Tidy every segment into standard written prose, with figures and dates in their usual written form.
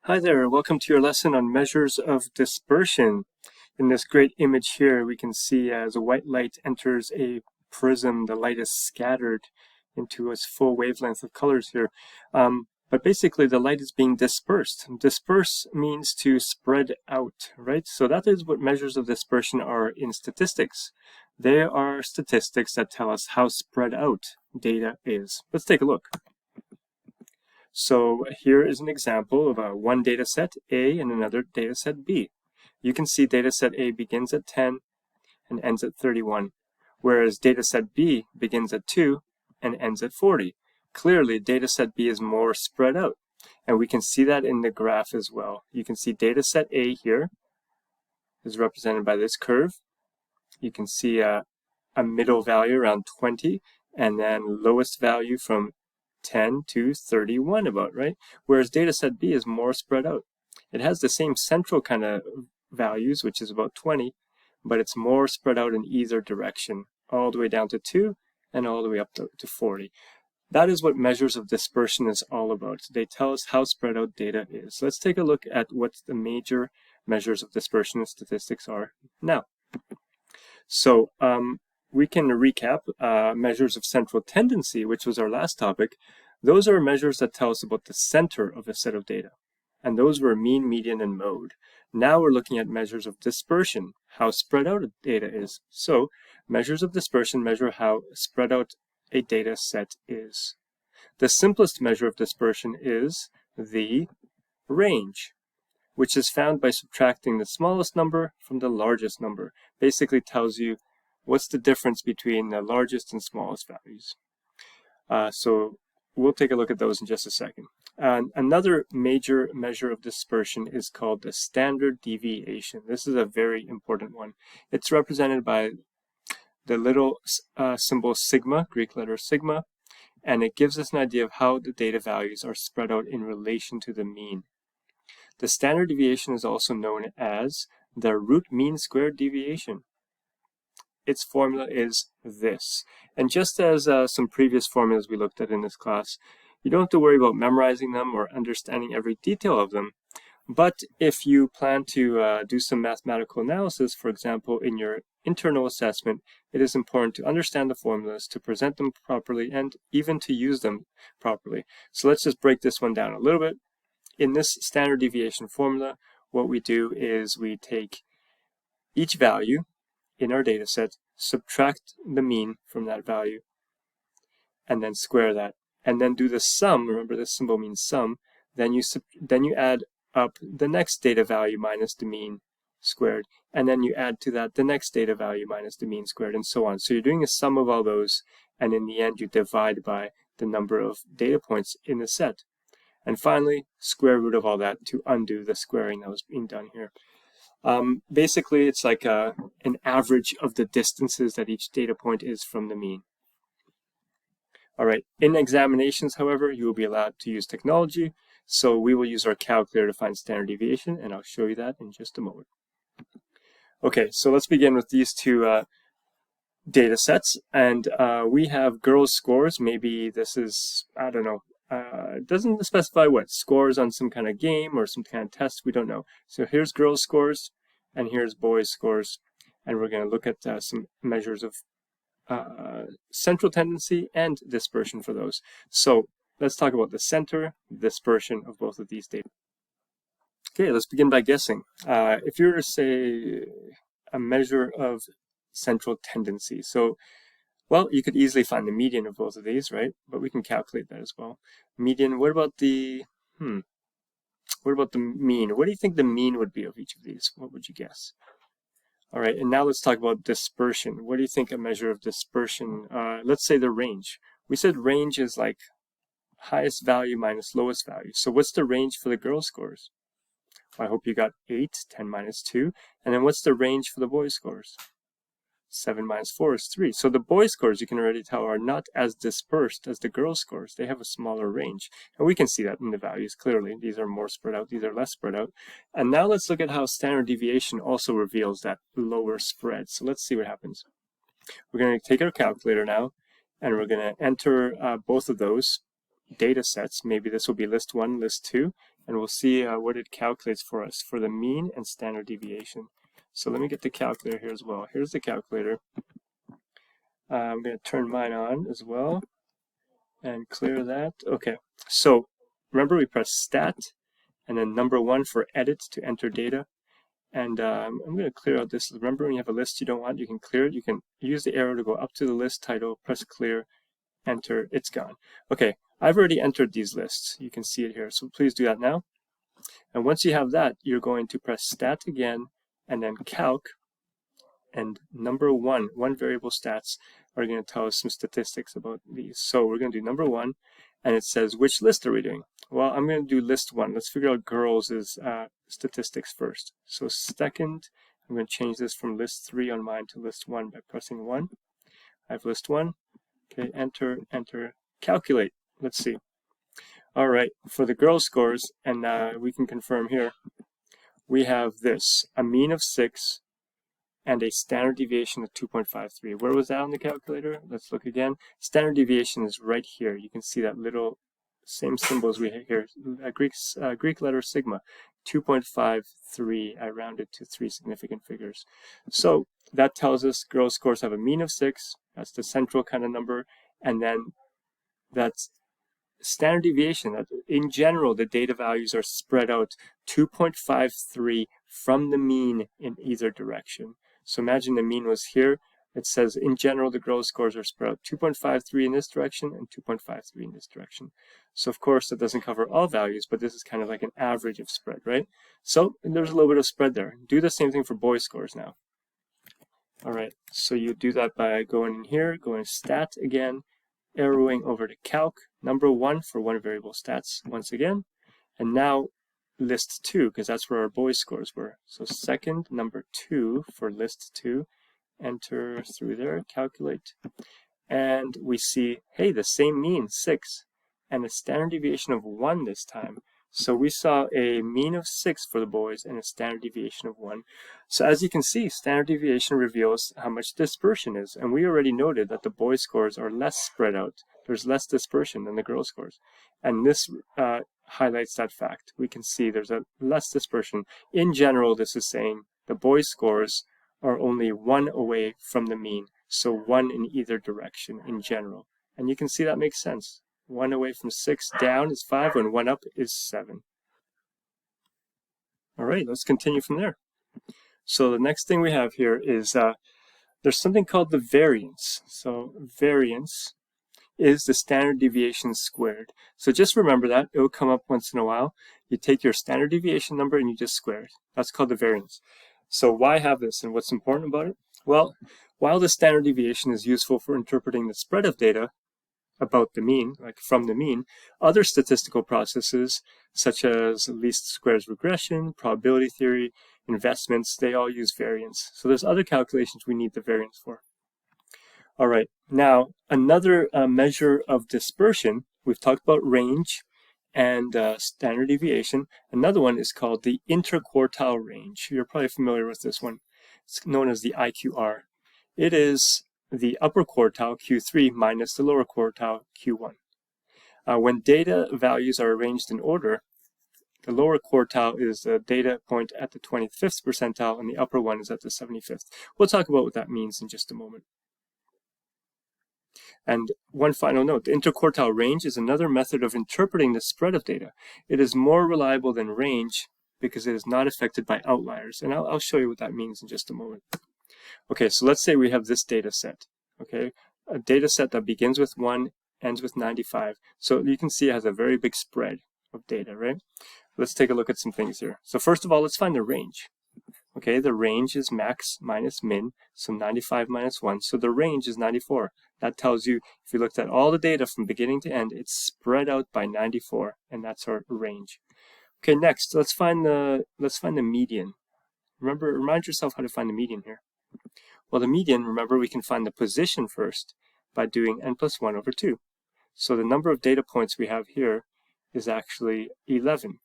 Hi there, welcome to your lesson on measures of dispersion. In this great image here, we can see as a white light enters a prism, the light is scattered into its full wavelength of colors here. But basically the light is being dispersed. Disperse means to spread out, right? So that is what measures of dispersion are in statistics. They are statistics that tell us how spread out data is. Let's take a look. So here is an example of one data set A and another data set B. You can see data set A begins at 10 and ends at 31, whereas data set B begins at 2 and ends at 40. Clearly, data set B is more spread out, and we can see that in the graph as well. You can see data set A here is represented by this curve. You can see a middle value around 20, and then lowest value from 10 to 31 about, right? Whereas data set B is more spread out. It has the same central kind of values, which is about 20, but it's more spread out in either direction, all the way down to 2 and all the way up to 40. That is what measures of dispersion is all about. They tell us how spread out data is. Let's take a look at what the major measures of dispersion in statistics are now. So we can recap measures of central tendency, which was our last topic. Those are measures that tell us about the center of a set of data. And those were mean, median, and mode. Now we're looking at measures of dispersion, how spread out data is. So measures of dispersion measure how spread out a data set is. The simplest measure of dispersion is the range, which is found by subtracting the smallest number from the largest number. Basically tells you what's the difference between the largest and smallest values. So we'll take a look at those in just a second. Another major measure of dispersion is called the standard deviation. This is a very important one. It's represented by the little symbol sigma, Greek letter sigma, and it gives us an idea of how the data values are spread out in relation to the mean. The standard deviation is also known as the root mean squared deviation. Its formula is this. And just as some previous formulas we looked at in this class, you don't have to worry about memorizing them or understanding every detail of them. But if you plan to do some mathematical analysis, for example, in your internal assessment, it is important to understand the formulas, to present them properly, and even to use them properly. So let's just break this one down a little bit. In this standard deviation formula, what we do is we take each value in our data set, subtract the mean from that value, and then square that, and then do the sum. Remember, this symbol means sum. Then you add up the next data value minus the mean squared, and then you add to that the next data value minus the mean squared, and so on. So you're doing a sum of all those, and in the end you divide by the number of data points in the set. And finally, square root of all that to undo the squaring that was being done here. Basically, it's like an average of the distances that each data point is from the mean. All right, in examinations, however, you will be allowed to use technology. So we will use our calculator to find standard deviation, and I'll show you that in just a moment. Okay, so let's begin with these two data sets. And we have girls' scores. Maybe this is, I don't know, it doesn't specify what, scores on some kind of game or some kind of test, we don't know. So here's girls' scores, and here's boys' scores, and we're going to look at some measures of central tendency and dispersion for those. So let's talk about the center, dispersion of both of these data. Okay, let's begin by guessing. If you were to say a measure of central tendency, so well, you could easily find the median of both of these, right? But we can calculate that as well. Median, what about the mean? What do you think the mean would be of each of these? What would you guess? All right, and now let's talk about dispersion. What do you think a measure of dispersion, let's say the range. We said range is like highest value minus lowest value. So what's the range for the girls' scores? Well, I hope you got 8, 10 minus 2. And then what's the range for the boys' scores? 7 minus 4 is 3. So the boys' scores, you can already tell, are not as dispersed as the girls' scores. They have a smaller range. And we can see that in the values clearly. These are more spread out, these are less spread out. And now let's look at how standard deviation also reveals that lower spread. So let's see what happens. We're going to take our calculator now, and we're going to enter both of those data sets. Maybe this will be list 1, list 2, and we'll see what it calculates for us for the mean and standard deviation. So let me get the calculator here as well. Here's the calculator. I'm going to turn mine on as well and clear that. Okay, so remember we press stat and then number 1 for edit to enter data. And I'm going to clear out this. Remember, when you have a list you don't want, you can clear it. You can use the arrow to go up to the list title, press clear, enter, it's gone. Okay, I've already entered these lists. You can see it here, so please do that now. And once you have that, you're going to press stat again, and then calc, and number 1 variable stats are going to tell us some statistics about these. So we're going to do number 1, and it says, which list are we doing? Well, I'm going to do list 1. Let's figure out girls' statistics first. So second, I'm going to change this from list 3 on mine to list 1 by pressing 1. I have list 1. Okay, enter, enter, calculate. Let's see. All right, for the girls' scores, and we can confirm here, we have this, a mean of 6 and a standard deviation of 2.53. Where was that on the calculator? Let's look again. Standard deviation is right here. You can see that little same symbols we have here. Greek letter sigma, 2.53. I rounded to 3 significant figures. So that tells us girls' scores have a mean of 6. That's the central kind of number. And then that's standard deviation. That in general, the data values are spread out 2.53 from the mean in either direction. So imagine the mean was here. It says in general the girls' scores are spread out 2.53 in this direction and 2.53 in this direction. So of course that doesn't cover all values, but this is kind of like an average of spread, right? So there's a little bit of spread there. Do the same thing for boys' scores now. All right, so you do that by going in here, going stat again, arrowing over to calc, number 1 for 1 variable stats once again, and now list 2, because that's where our boys' scores were. So second, number 2 for list 2, enter through there, calculate, and we see, hey, the same mean, 6, and a standard deviation of 1 this time. So we saw a mean of 6 for the boys and a standard deviation of 1. So as you can see, standard deviation reveals how much dispersion is, and we already noted that the boys' scores are less spread out. There's less dispersion than the girls' scores, and this highlights that fact. We can see there's a less dispersion. In general, this is saying the boys' scores are only 1 away from the mean, so 1 in either direction in general. And you can see that makes sense. 1 away from 6 down is 5, and 1 up is 7. All right, let's continue from there. So the next thing we have here is there's something called the variance. So variance is the standard deviation squared. So just remember that. It will come up once in a while. You take your standard deviation number and you just square it. That's called the variance. So why have this and what's important about it? Well, while the standard deviation is useful for interpreting the spread of data about the mean, like from the mean, other statistical processes such as least squares regression, probability theory, investments, they all use variance. So there's other calculations we need the variance for. All right, now another measure of dispersion, we've talked about range and standard deviation. Another one is called the interquartile range. You're probably familiar with this one. It's known as the IQR. It is the upper quartile, Q3, minus the lower quartile, Q1. When data values are arranged in order, the lower quartile is the data point at the 25th percentile, and the upper one is at the 75th. We'll talk about what that means in just a moment. And one final note, the interquartile range is another method of interpreting the spread of data. It is more reliable than range because it is not affected by outliers. And I'll show you what that means in just a moment. Okay, so let's say we have this data set. Okay, a data set that begins with 1, ends with 95. So you can see it has a very big spread of data, right? Let's take a look at some things here. So first of all, let's find the range. Okay, the range is max minus min, so 95 minus 1. So the range is 94. That tells you, if you looked at all the data from beginning to end, it's spread out by 94, and that's our range. Okay, next, let's find the median. Remind yourself how to find the median here. Well, the median, remember, we can find the position first by doing n plus 1 over 2. So the number of data points we have here is actually 11.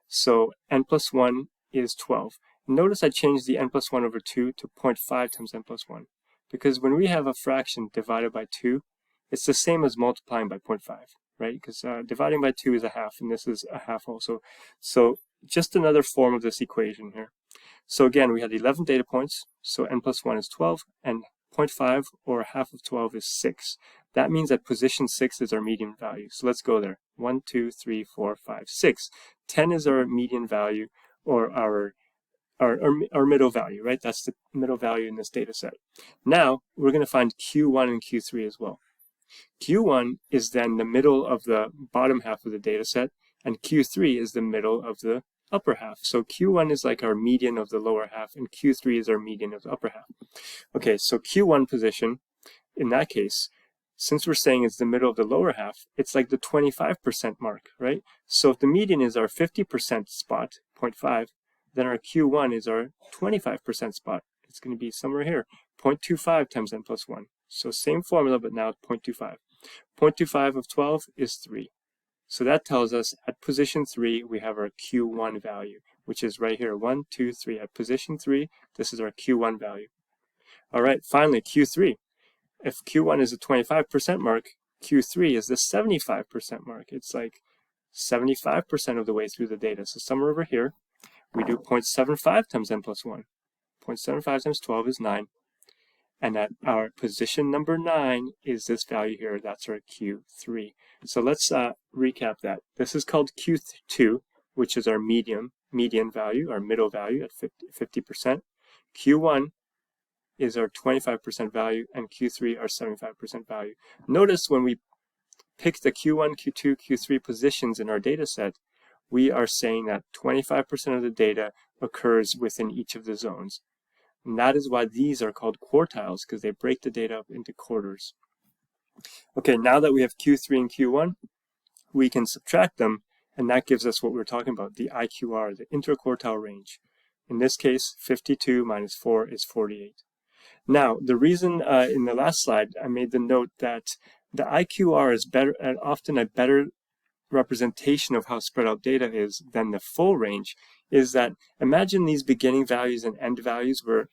So n plus 1 is 12. Notice I changed the n plus 1 over 2 to 0.5 times n plus 1. Because when we have a fraction divided by 2, it's the same as multiplying by 0.5. right? Because dividing by 2 is a half, and this is a half also. So just another form of this equation here. So again, we had 11 data points, so n plus 1 is 12, and 0.5 or half of 12 is 6. That means that position 6 is our median value. So let's go there. 1, 2, 3, 4, 5, 6. 10 is our median value, or our middle value, right? That's the middle value in this data set. Now, we're going to find Q1 and Q3 as well. Q1 is then the middle of the bottom half of the data set, and Q3 is the middle of the upper half. So Q1 is like our median of the lower half, and Q3 is our median of the upper half. Okay, so Q1 position, in that case, since we're saying it's the middle of the lower half, it's like the 25% mark, right? So if the median is our 50% spot, 0.5, then our Q1 is our 25% spot. It's going to be somewhere here, 0.25 times n plus 1. So same formula, but now 0.25. 0.25 of 12 is 3. So that tells us at position 3, we have our Q1 value, which is right here, 1, 2, 3. At position 3, this is our Q1 value. All right, finally, Q3. If Q1 is the 25% mark, Q3 is the 75% mark. It's like 75% of the way through the data. So somewhere over here, we do 0.75 times n plus 1. 0.75 times 12 is 9. And at our position number 9 is this value here. That's our Q3. So let's recap that. This is called Q2, which is our median value, our middle value at 50%. Q1 is our 25% value, and Q3 our 75% value. Notice when we pick the Q1, Q2, Q3 positions in our data set, we are saying that 25% of the data occurs within each of the zones. And that is why these are called quartiles, because they break the data up into quarters. Okay, now that we have Q3 and Q1, we can subtract them, and that gives us what we're talking about, the IQR, the interquartile range. In this case, 52 minus 4 is 48. Now, the reason in the last slide I made the note that the IQR is better, and often a better representation of how spread out data is than the full range, is that imagine these beginning values and end values were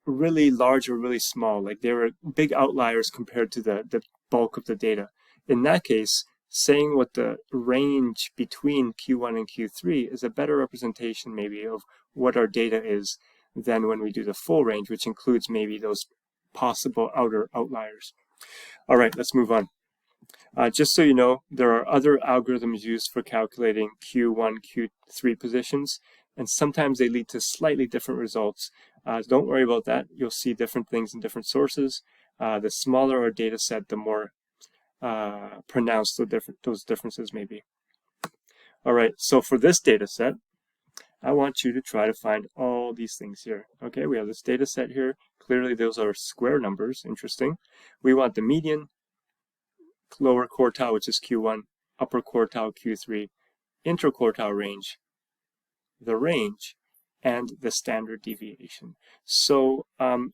really large or really small, like they were big outliers compared to the bulk of the data. In that case, saying what the range between Q1 and Q3 is a better representation maybe of what our data is than when we do the full range, which includes maybe those possible outer outliers. All right, let's move on. Just so you know, there are other algorithms used for calculating Q1, Q3 positions, and sometimes they lead to slightly different results. Don't worry about that. You'll see different things in different sources. The smaller our data set, the more pronounced those differences may be. All right, so for this data set, I want you to try to find all these things here. Okay, we have this data set here. Clearly, those are square numbers. Interesting. We want the median, lower quartile, which is Q1, upper quartile, Q3, interquartile range, the range, and the standard deviation. So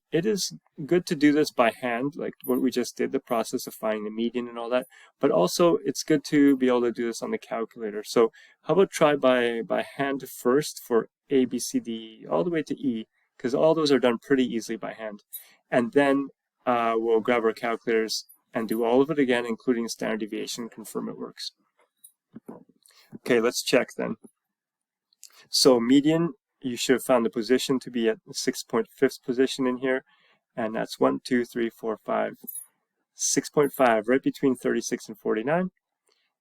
it is good to do this by hand, like what we just did, the process of finding the median and all that, but also it's good to be able to do this on the calculator. So how about try by hand first for A, B, C, D, all the way to E, because all those are done pretty easily by hand. And then we'll grab our calculators and do all of it again, including standard deviation, confirm it works. Okay, let's check then. So median, you should have found the position to be at the 6.5th position in here, and that's 1, 2, 3, 4, 5, 6.5, right between 36 and 49,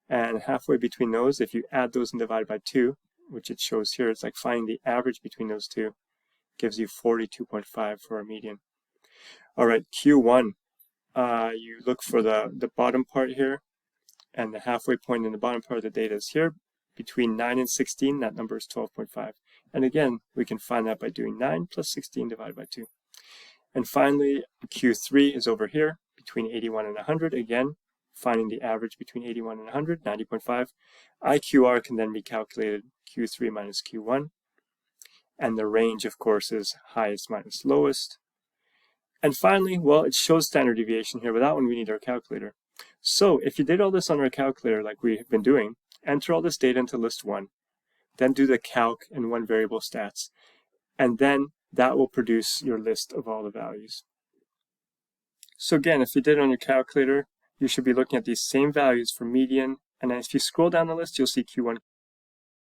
and halfway between those, if you add those and divide by 2, which it shows here, it's like finding the average between those two, gives you 42.5 for our median. All right, Q1, you look for the bottom part here, and the halfway point in the bottom part of the data is here. Between 9 and 16, that number is 12.5. And again, we can find that by doing 9 plus 16 divided by 2. And finally, Q3 is over here, between 81 and 100. Again, finding the average between 81 and 100, 90.5. IQR can then be calculated, Q3 minus Q1. And the range, of course, is highest minus lowest. And finally, well, it shows standard deviation here, but that one we need our calculator. So if you did all this on our calculator like we have been doing, enter all this data into list 1, then do the calc and one variable stats, and then that will produce your list of all the values. So again, if you did it on your calculator, you should be looking at these same values for median, and then if you scroll down the list, you'll see Q1,